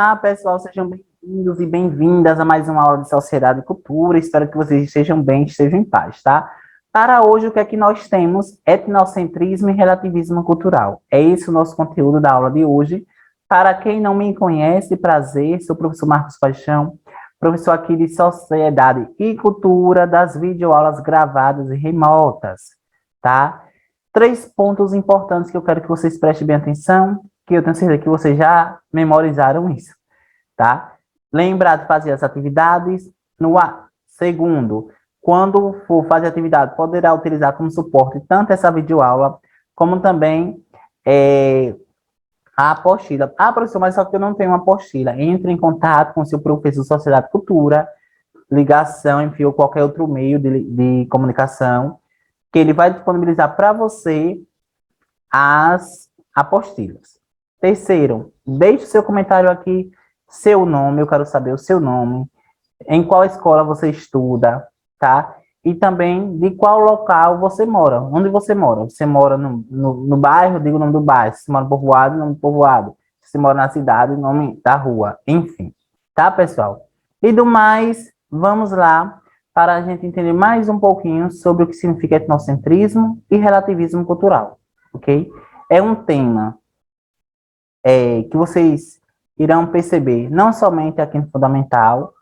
Olá, pessoal, sejam bem-vindos e bem-vindas a mais uma aula de Sociedade e Cultura. Espero que vocês estejam bem, estejam em paz, tá? Para hoje, o que é que nós temos? Etnocentrismo e relativismo cultural. É esse o nosso conteúdo da aula de hoje. Para quem não me conhece, prazer, sou o professor Marcos Paixão, professor aqui de Sociedade e Cultura das videoaulas gravadas e remotas, tá? 3 pontos importantes que eu quero que vocês prestem bem atenção, que eu tenho certeza que vocês já memorizaram isso, tá? Lembrar de fazer as atividades. Segundo, quando for fazer atividade, poderá utilizar como suporte tanto essa videoaula, como também a apostila. Ah, professor, mas só que eu não tenho uma apostila. Entre em contato com seu professor de Sociedade e Cultura, ligação, enfim, ou qualquer outro meio de comunicação, que ele vai disponibilizar para você as apostilas. Terceiro, deixe seu comentário aqui, seu nome, eu quero saber o seu nome, em qual escola você estuda, tá? E também de qual local você mora, onde você mora. Você mora no bairro, diga o nome do bairro. Se você mora no povoado, o nome do povoado. Se você mora na cidade, o nome da rua. Enfim, tá, pessoal? E do mais, vamos lá para a gente entender mais um pouquinho sobre o que significa etnocentrismo e relativismo cultural, ok? É um tema que vocês irão perceber, não somente aqui no Fundamental,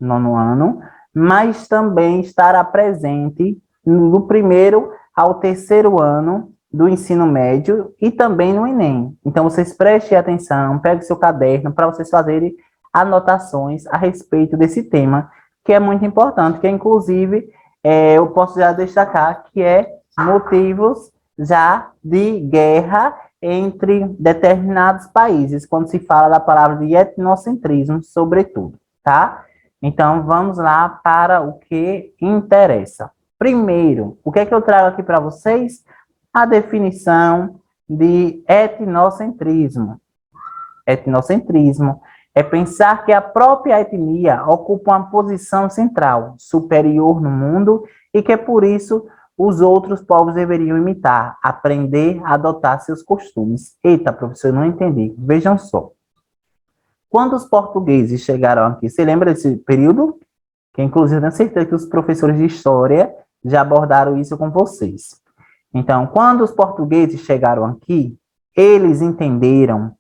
nono ano, mas também estará presente do primeiro ao terceiro ano do ensino médio e também no Enem. Então, vocês prestem atenção, peguem seu caderno para vocês fazerem anotações a respeito desse tema, que é muito importante, que inclusive eu posso já destacar que é motivos já de guerra entre determinados países, quando se fala da palavra de etnocentrismo, sobretudo, tá? Então, vamos lá para o que interessa. Primeiro, o que é que eu trago aqui para vocês? A definição de etnocentrismo. Etnocentrismo é pensar que a própria etnia ocupa uma posição central, superior no mundo, e que, por isso, os outros povos deveriam imitar, aprender a adotar seus costumes. Eita, professor, eu não entendi. Vejam só. Quando os portugueses chegaram aqui, você lembra desse período? Que, inclusive, eu tenho certeza que os professores de história já abordaram isso com vocês. Então, quando os portugueses chegaram aqui, eles entenderam,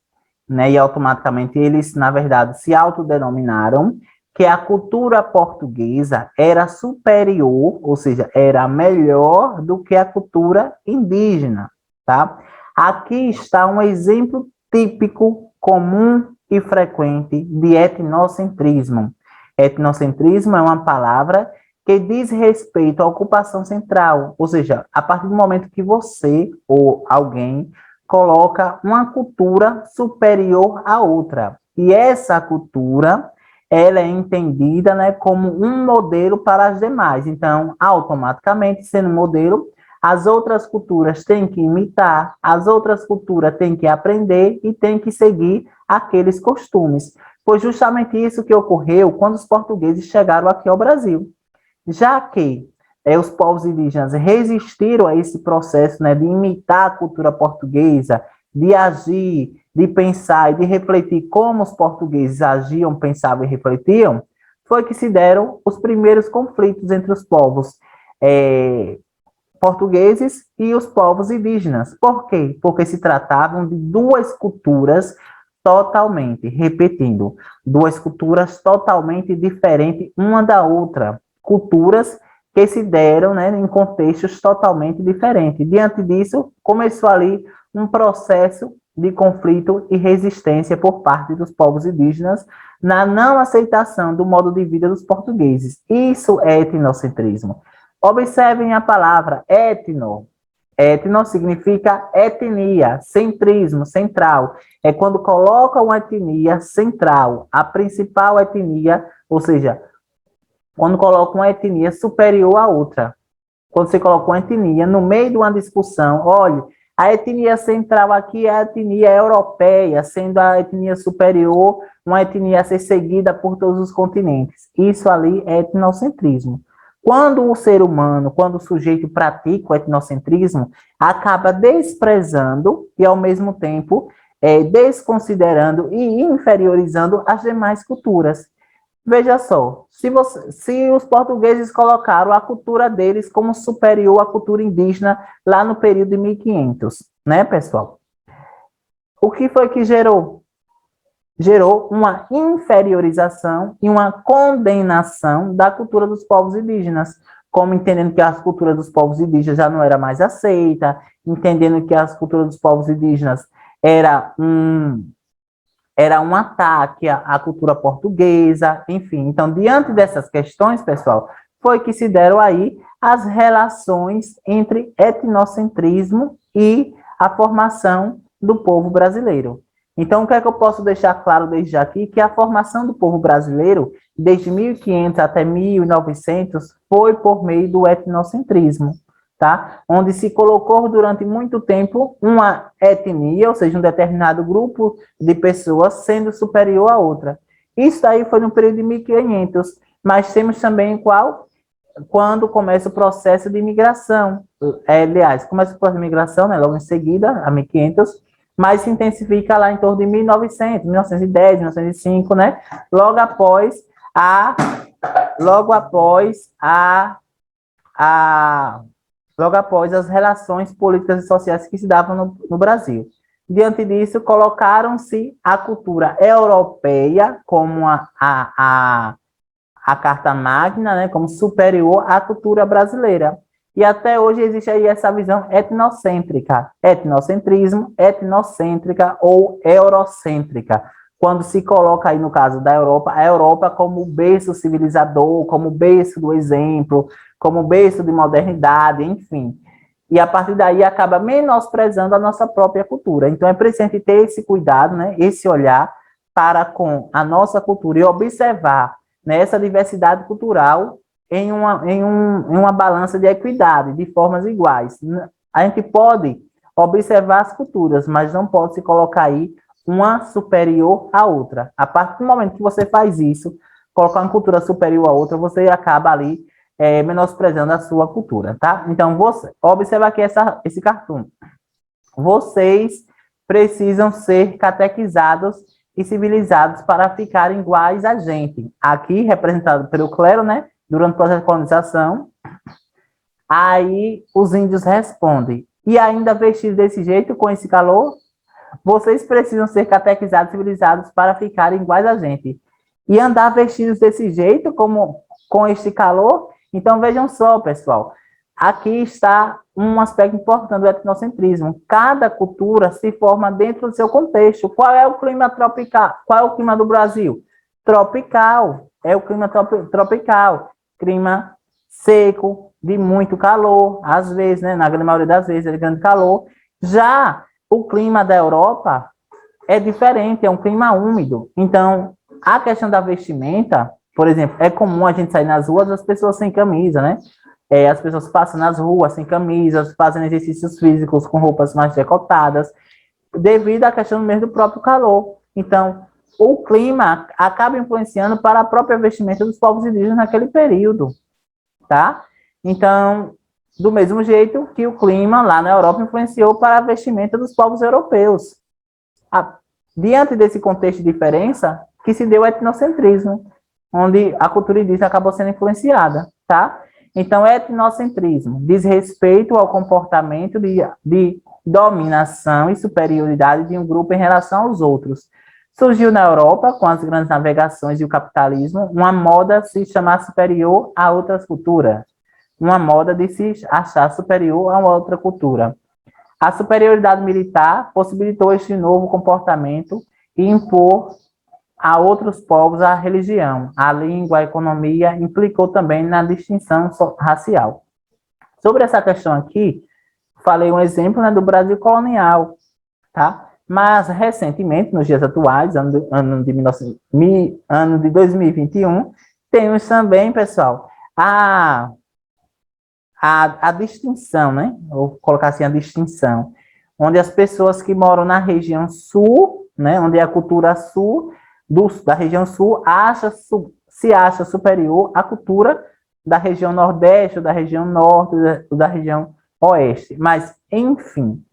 né, e automaticamente eles, na verdade, se autodenominaram que a cultura portuguesa era superior, ou seja, era melhor do que a cultura indígena, tá? Aqui está um exemplo típico, comum e frequente de etnocentrismo. Etnocentrismo é uma palavra que diz respeito à ocupação central, ou seja, a partir do momento que você ou alguém coloca uma cultura superior à outra. E essa cultura, ela é entendida, né, como um modelo para as demais. Então, automaticamente, sendo modelo, as outras culturas têm que imitar, as outras culturas têm que aprender e têm que seguir aqueles costumes. Foi justamente isso que ocorreu quando os portugueses chegaram aqui ao Brasil. Já que os povos indígenas resistiram a esse processo, né, de imitar a cultura portuguesa, de agir, de pensar e de refletir como os portugueses agiam, pensavam e refletiam, foi que se deram os primeiros conflitos entre os povos portugueses e os povos indígenas. Por quê? Porque se tratavam de duas culturas totalmente, repetindo, duas culturas totalmente diferentes uma da outra. Culturas que se deram, né, em contextos totalmente diferentes. Diante disso, começou ali um processo de conflito e resistência por parte dos povos indígenas na não aceitação do modo de vida dos portugueses. Isso é etnocentrismo. Observem a palavra etno. Etno significa etnia, centrismo, central. É quando coloca uma etnia central, a principal etnia, ou seja, quando coloca uma etnia superior à outra. Quando você coloca uma etnia no meio de uma discussão, olha, a etnia central aqui é a etnia europeia, sendo a etnia superior uma etnia a ser seguida por todos os continentes. Isso ali é etnocentrismo. Quando o ser humano, quando o sujeito pratica o etnocentrismo, acaba desprezando e, ao mesmo tempo, desconsiderando e inferiorizando as demais culturas. Veja só, se os portugueses colocaram a cultura deles como superior à cultura indígena lá no período de 1500, né, pessoal? O que foi que gerou? Gerou uma inferiorização e uma condenação da cultura dos povos indígenas, como entendendo que as culturas dos povos indígenas já não era mais aceita, entendendo que as culturas dos povos indígenas era um ataque à cultura portuguesa, enfim. Então, diante dessas questões, pessoal, foi que se deram aí as relações entre etnocentrismo e a formação do povo brasileiro. Então, o que é que eu posso deixar claro desde aqui? Que a formação do povo brasileiro, desde 1500 até 1900, foi por meio do etnocentrismo, tá? Onde se colocou durante muito tempo uma etnia, ou seja, um determinado grupo de pessoas sendo superior à outra. Isso aí foi no período de 1500, mas temos também qual? Quando começa o processo de imigração. Aliás, começa o processo de imigração, né, logo em seguida, a 1500, mas se intensifica lá em torno de 1900, 1910, 1905, né? Logo após a logo após as relações políticas e sociais que se davam no Brasil. Diante disso, colocaram-se a cultura europeia como a Carta Magna, né, como superior à cultura brasileira. E até hoje existe aí essa visão etnocêntrica, etnocentrismo, etnocêntrica ou eurocêntrica, quando se coloca aí, no caso da Europa, a Europa como berço civilizador, como berço do exemplo, como berço de modernidade, enfim. E a partir daí acaba menosprezando a nossa própria cultura. Então é preciso ter esse cuidado, né, esse olhar para com a nossa cultura e observar, né, essa diversidade cultural em uma balança de equidade, de formas iguais. A gente pode observar as culturas, mas não pode se colocar aí uma superior à outra. A partir do momento que você faz isso, colocar uma cultura superior à outra, você acaba ali menosprezando a sua cultura, tá? Então, observa aqui esse cartoon. Vocês precisam ser catequizados e civilizados para ficarem iguais a gente. Aqui, representado pelo clero, né? Durante o processo de colonização. Aí, os índios respondem. E ainda vestidos desse jeito, com esse calor, vocês precisam ser catequizados e civilizados para ficarem iguais a gente. E andar vestidos desse jeito, como com este calor. Então, vejam só, pessoal. Aqui está um aspecto importante do etnocentrismo. Cada cultura se forma dentro do seu contexto. Qual é o clima tropical? Qual é o clima do Brasil? Tropical. É o clima tropical. Clima seco, de muito calor. Às vezes, né, na grande maioria das vezes, é de grande calor. Já o clima da Europa é diferente, é um clima úmido. Então, a questão da vestimenta, por exemplo, é comum a gente sair nas ruas as pessoas sem camisa, né? As pessoas passam nas ruas sem camisas, fazendo exercícios físicos com roupas mais decotadas, devido à questão mesmo do próprio calor. Então, o clima acaba influenciando para a própria vestimenta dos povos indígenas naquele período, tá? Então, do mesmo jeito que o clima lá na Europa influenciou para a vestimenta dos povos europeus. Diante desse contexto de diferença, que se deu o etnocentrismo, onde a cultura indígena acabou sendo influenciada, tá? Então, etnocentrismo, desrespeito ao comportamento de dominação e superioridade de um grupo em relação aos outros. Surgiu na Europa, com as grandes navegações e o capitalismo, uma moda de se chamar superior a outras culturas, uma moda de se achar superior a uma outra cultura. A superioridade militar possibilitou este novo comportamento e impor a outros povos a religião, a língua, a economia, implicou também na distinção racial. Sobre essa questão aqui, falei um exemplo, né, do Brasil colonial, tá? Mas, recentemente, nos dias atuais, ano de 2021, temos também, pessoal, a distinção, né? Vou colocar assim, a distinção, onde as pessoas que moram na região sul, né, onde é a cultura sul, da região sul, se acha superior à cultura da região nordeste, da região norte, da região oeste. Mas, enfim,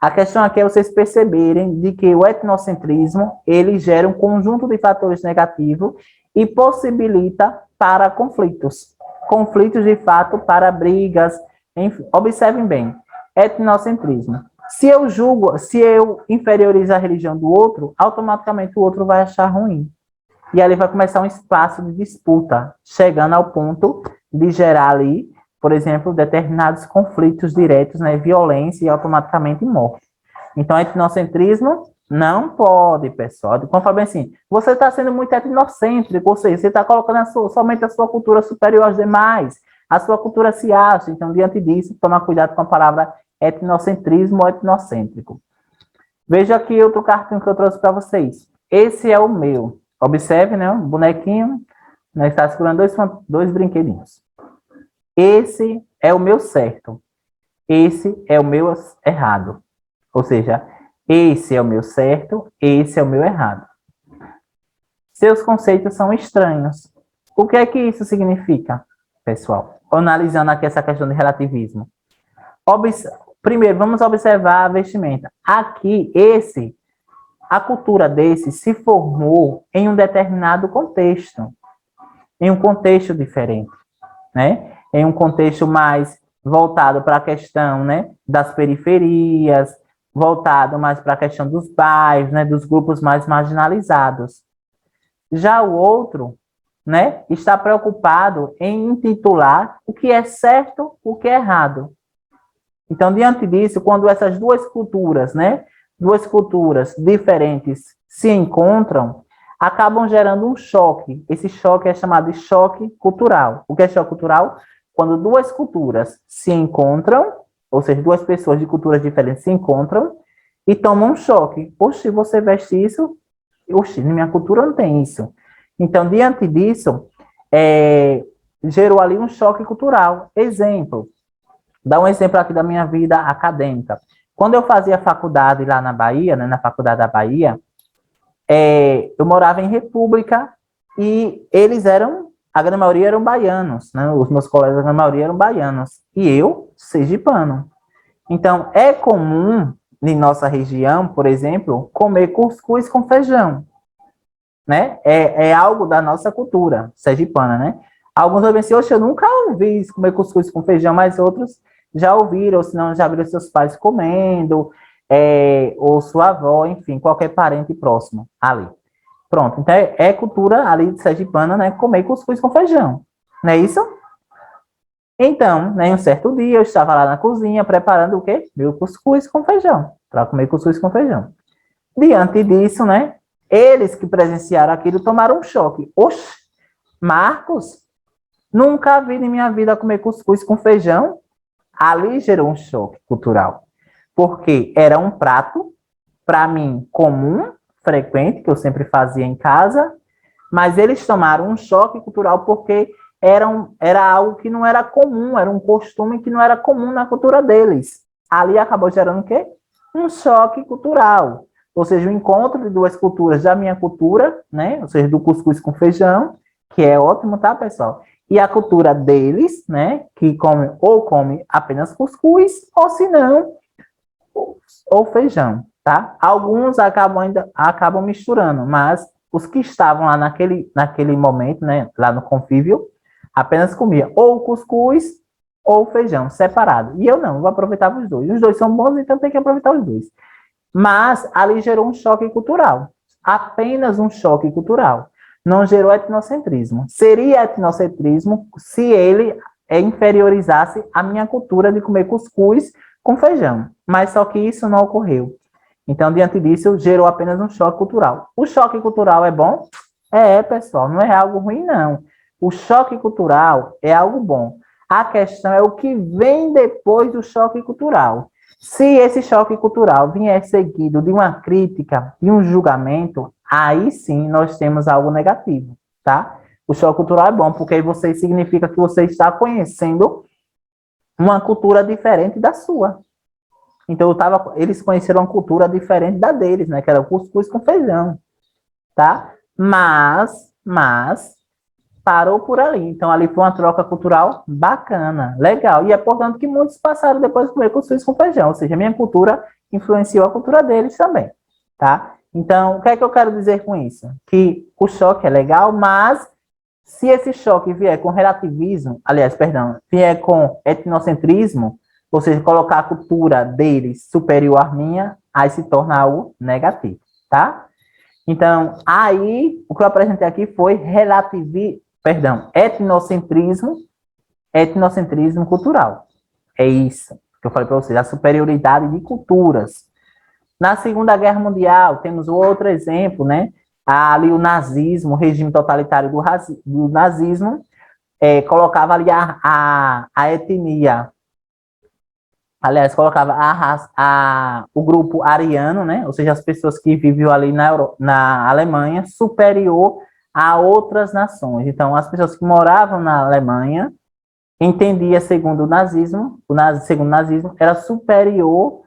A questão aqui é vocês perceberem de que o etnocentrismo, ele gera um conjunto de fatores negativos e possibilita para conflitos. Conflitos, de fato, para brigas, enfim. Observem bem, etnocentrismo. Se eu julgo, se eu inferiorizo a religião do outro, automaticamente o outro vai achar ruim. E ali vai começar um espaço de disputa, chegando ao ponto de gerar ali, por exemplo, determinados conflitos diretos, né, violência e automaticamente morte. Então, etnocentrismo não pode, pessoal. Como eu falei assim, você está sendo muito etnocêntrico, ou seja, você está colocando somente a sua cultura superior aos demais, a sua cultura se acha. Então, diante disso, tomar cuidado com a palavra etnocentrismo ou etnocêntrico. Veja aqui outro cartão que eu trouxe para vocês. Esse é o meu. Observe, né? Um bonequinho, né, está segurando dois brinquedinhos. Esse é o meu certo. Esse é o meu errado. Ou seja, esse é o meu certo, esse é o meu errado. Seus conceitos são estranhos. O que é que isso significa, pessoal? Analisando aqui essa questão de relativismo. Primeiro, vamos observar a vestimenta. Aqui, a cultura desse se formou em um determinado contexto, em um contexto diferente, né? Em um contexto mais voltado para a questão, né, das periferias, voltado mais para a questão dos bairros, né, dos grupos mais marginalizados. Já o outro, né, está preocupado em intitular o que é certo, o que é errado. Então, diante disso, quando essas duas culturas, né, duas culturas diferentes se encontram, acabam gerando um choque. Esse choque é chamado de choque cultural. O que é choque cultural? Quando duas culturas se encontram, ou seja, duas pessoas de culturas diferentes se encontram e tomam um choque. Oxe, você veste isso? Oxe, na minha cultura não tem isso. Então, diante disso, gerou ali um choque cultural. Exemplo, dá um exemplo aqui da minha vida acadêmica. Quando eu fazia faculdade lá na Bahia, né, na Faculdade da Bahia, eu morava em República e a grande maioria eram baianos, né? Os meus colegas, a grande maioria eram baianos. E eu, sergipano. Então, é comum, em nossa região, por exemplo, comer cuscuz com feijão, né? É algo da nossa cultura sergipana, né? Alguns vão dizer, oxe, eu nunca ouvi comer cuscuz com feijão, mas outros já ouviram, ou se não, já viram seus pais comendo, ou sua avó, enfim, qualquer parente próximo ali. Pronto, então é cultura ali de sergipana, né, comer cuscuz com feijão, não é isso? Então, né, um certo dia eu estava lá na cozinha preparando o quê? Meu cuscuz com feijão, para comer cuscuz com feijão. Diante disso, né, eles que presenciaram aquilo tomaram um choque. Oxe, Marcos, nunca vi em minha vida comer cuscuz com feijão. Ali gerou um choque cultural, porque era um prato, para mim, comum, frequente, que eu sempre fazia em casa, mas eles tomaram um choque cultural porque era algo que não era comum, era um costume que não era comum na cultura deles. Ali acabou gerando o quê? Um choque cultural. Ou seja, o encontro de duas culturas da minha cultura, né? Ou seja, do cuscuz com feijão, que é ótimo, tá, pessoal? E a cultura deles, né? Que come apenas cuscuz, ou se não, ou feijão, tá? Alguns acabam misturando, mas os que estavam lá naquele momento, né? Lá no convívio, apenas comia ou cuscuz ou feijão, separado. E eu não, eu aproveitava os dois. Os dois são bons, então tem que aproveitar os dois. Mas ali gerou um choque cultural. Apenas um choque cultural. Não gerou etnocentrismo. Seria etnocentrismo se ele inferiorizasse a minha cultura de comer cuscuz com feijão. Mas só que isso não ocorreu. Então, diante disso, gerou apenas um choque cultural. O choque cultural é bom? Pessoal, não é algo ruim, não. O choque cultural é algo bom. A questão é o que vem depois do choque cultural. Se esse choque cultural vier seguido de uma crítica, de um julgamento, aí sim nós temos algo negativo, tá? O choque cultural é bom, porque aí significa que você está conhecendo uma cultura diferente da sua. Então, eles conheceram uma cultura diferente da deles, né? Que era o cuscuz com feijão, tá? Mas parou por ali. Então, ali foi uma troca cultural bacana, legal. E é portanto que muitos passaram depois a comer cuscuz com feijão. Ou seja, minha cultura influenciou a cultura deles também, tá? Então, o que é que eu quero dizer com isso? Que o choque é legal, mas se esse choque vier com relativismo, aliás, perdão, vier com etnocentrismo, ou seja, colocar a cultura deles superior à minha, aí se torna algo negativo, tá? Então, aí, o que eu apresentei aqui foi etnocentrismo cultural. É isso que eu falei para vocês, a superioridade de culturas. Na Segunda Guerra Mundial, temos outro exemplo, né? Ali o nazismo, o regime totalitário do nazismo, colocava ali a etnia, aliás, colocava o grupo ariano, né? Ou seja, as pessoas que viviam ali na Alemanha, superior a outras nações. Então, as pessoas que moravam na Alemanha entendia, segundo o nazismo, segundo o nazismo, era superior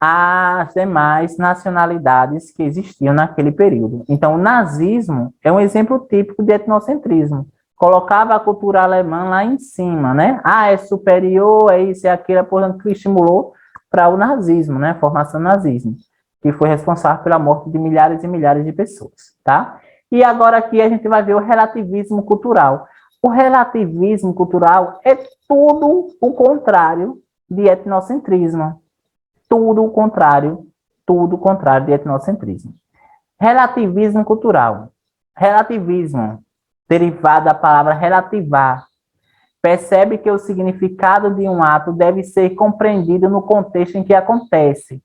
às demais nacionalidades que existiam naquele período. Então, o nazismo é um exemplo típico de etnocentrismo. Colocava a cultura alemã lá em cima, né? Ah, é superior, é isso, é aquilo, portanto, que estimulou para o nazismo, né? A formação do nazismo, que foi responsável pela morte de milhares e milhares de pessoas, tá? E agora aqui a gente vai ver o relativismo cultural. O relativismo cultural é tudo o contrário de etnocentrismo. Tudo o contrário de etnocentrismo. Relativismo cultural. Relativismo, derivado da palavra relativar, percebe que o significado de um ato deve ser compreendido no contexto em que acontece,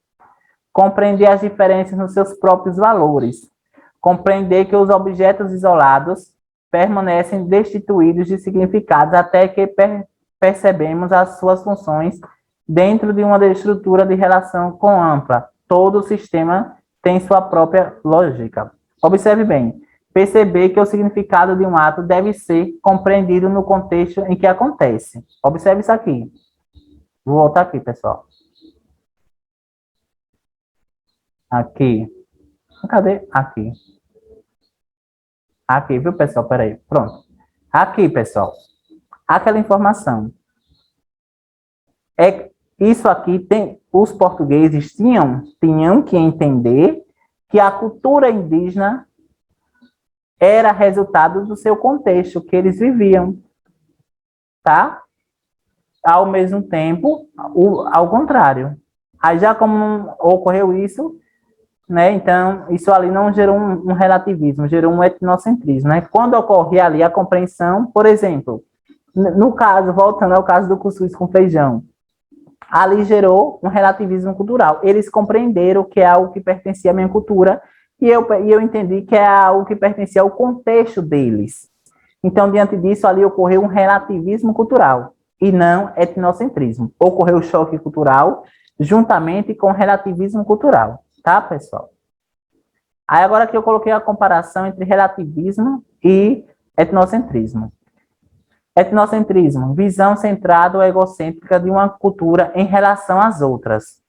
compreender as diferenças nos seus próprios valores, compreender que os objetos isolados permanecem destituídos de significados até que percebemos as suas funções dentro de uma estrutura de relação com ampla. Todo o sistema tem sua própria lógica. Observe bem, perceber que o significado de um ato deve ser compreendido no contexto em que acontece. Observe isso aqui. Vou voltar aqui, pessoal. Aqui. Cadê? Aqui. Aqui, viu, pessoal? Peraí. Pronto. Aqui, pessoal. Aquela informação. Isso aqui os portugueses tinham que entender que a cultura indígena era resultado do seu contexto, que eles viviam, tá? Ao mesmo tempo, ao contrário. Aí já como ocorreu isso, né? Então, isso ali não gerou um relativismo, gerou um etnocentrismo, né? Quando ocorre ali a compreensão, por exemplo, no caso, voltando ao caso do cuscuz com feijão, ali gerou um relativismo cultural. Eles compreenderam que é algo que pertencia à minha cultura e eu entendi que é algo que pertencia ao contexto deles. Então, diante disso, ali ocorreu um relativismo cultural e não etnocentrismo. Ocorreu o choque cultural juntamente com o relativismo cultural. Tá, pessoal? Aí agora que eu coloquei a comparação entre relativismo e etnocentrismo. Etnocentrismo, visão centrada ou egocêntrica de uma cultura em relação às outras.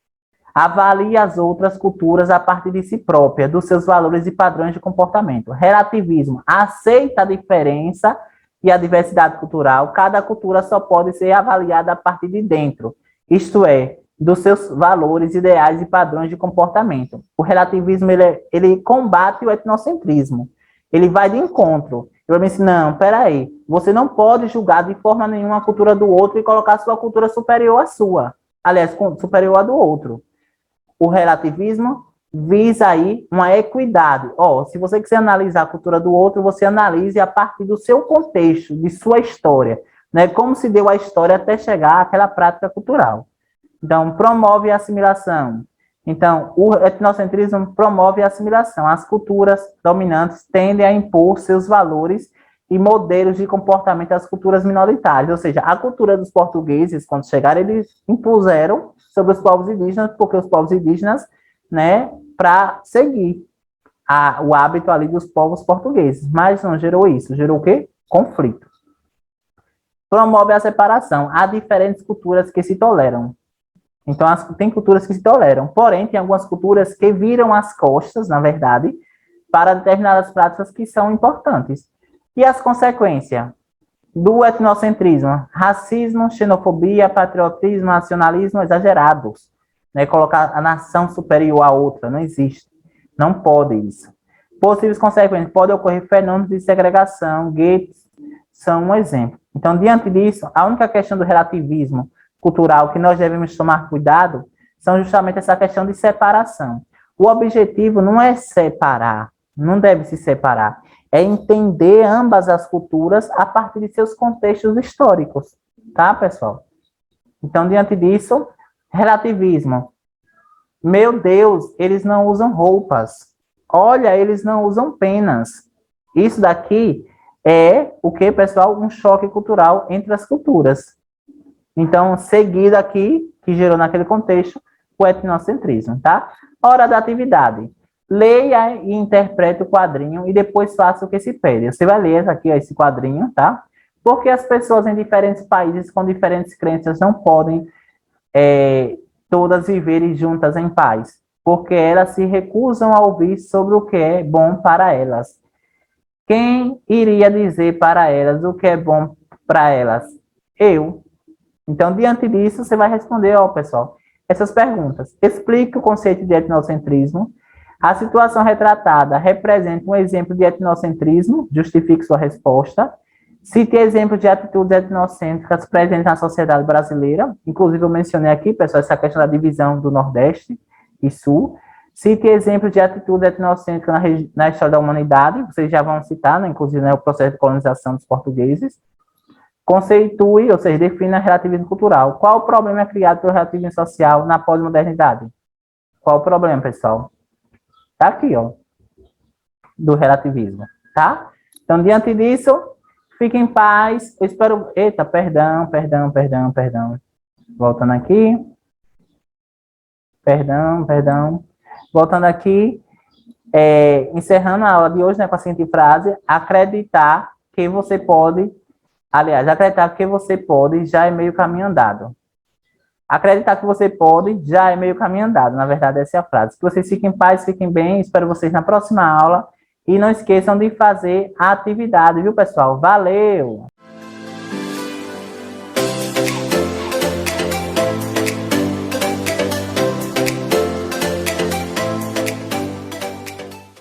Avalia as outras culturas a partir de si própria, dos seus valores e padrões de comportamento. Relativismo, aceita a diferença e a diversidade cultural. Cada cultura só pode ser avaliada a partir de dentro, isto é, dos seus valores, ideais e padrões de comportamento. O relativismo, ele combate o etnocentrismo. Ele vai de encontro. Ele vai dizer, não, peraí, você não pode julgar de forma nenhuma a cultura do outro e colocar a sua cultura superior à sua. Aliás, superior à do outro. O relativismo visa aí uma equidade. Se você quiser analisar a cultura do outro, você analise a partir do seu contexto, de sua história, né? Como se deu a história até chegar àquela prática cultural. Então, promove a assimilação. Então, o etnocentrismo promove a assimilação. As culturas dominantes tendem a impor seus valores e modelos de comportamento às culturas minoritárias. Ou seja, a cultura dos portugueses, quando chegaram, eles impuseram sobre os povos indígenas, porque os povos indígenas, né, para seguir o hábito ali dos povos portugueses. Mas não gerou isso. Gerou o quê? Conflito. Promove a separação. Há diferentes culturas que se toleram. Então, tem culturas que se toleram, porém, tem algumas culturas que viram as costas, na verdade, para determinadas práticas que são importantes. E as consequências do etnocentrismo? Racismo, xenofobia, patriotismo, nacionalismo exagerados. né? Colocar a nação superior à outra, não existe. Não pode isso. Possíveis consequências, pode ocorrer fenômenos de segregação, guetos são um exemplo. Então, diante disso, a única questão do relativismo cultural que nós devemos tomar cuidado são justamente essa questão de separação. O objetivo não é separar, não deve se separar, é entender ambas as culturas a partir de seus contextos históricos, tá, pessoal? Então, diante disso, relativismo. Meu Deus, eles não usam roupas. Olha, eles não usam penas. Isso daqui é o que, pessoal? Um choque cultural entre as culturas. Então, seguido aqui, que gerou naquele contexto, o etnocentrismo, tá? Hora da atividade. Leia e interprete o quadrinho e depois faça o que se pede. Você vai ler aqui esse quadrinho, tá? Porque as pessoas em diferentes países com diferentes crenças não podem todas viverem juntas em paz, porque elas se recusam a ouvir sobre o que é bom para elas. Quem iria dizer para elas o que é bom para elas? Eu. Então, diante disso, você vai responder, ó, pessoal, essas perguntas. Explique o conceito de etnocentrismo. A situação retratada representa um exemplo de etnocentrismo. Justifique sua resposta. Cite exemplos de atitudes etnocêntricas presentes na sociedade brasileira. Inclusive, eu mencionei aqui, pessoal, essa questão da divisão do Nordeste e Sul. Cite exemplos de atitudes etnocêntricas na história da humanidade. Vocês já vão citar, né, inclusive, né, o processo de colonização dos portugueses. Conceitue, ou seja, defina relativismo cultural. Qual o problema criado pelo relativismo social na pós-modernidade? Qual o problema, pessoal? Tá aqui, ó, do relativismo, tá? Então, diante disso, fique em paz. Eu espero... Eita, perdão. Voltando aqui. Perdão. Voltando aqui. Encerrando a aula de hoje, né, com a seguinte frase. Acreditar que você pode... Aliás, acreditar que você pode já é meio caminho andado. Acreditar que você pode já é meio caminho andado. Na verdade, essa é a frase. Que vocês fiquem em paz, fiquem bem. Espero vocês na próxima aula. E não esqueçam de fazer a atividade, viu, pessoal? Valeu!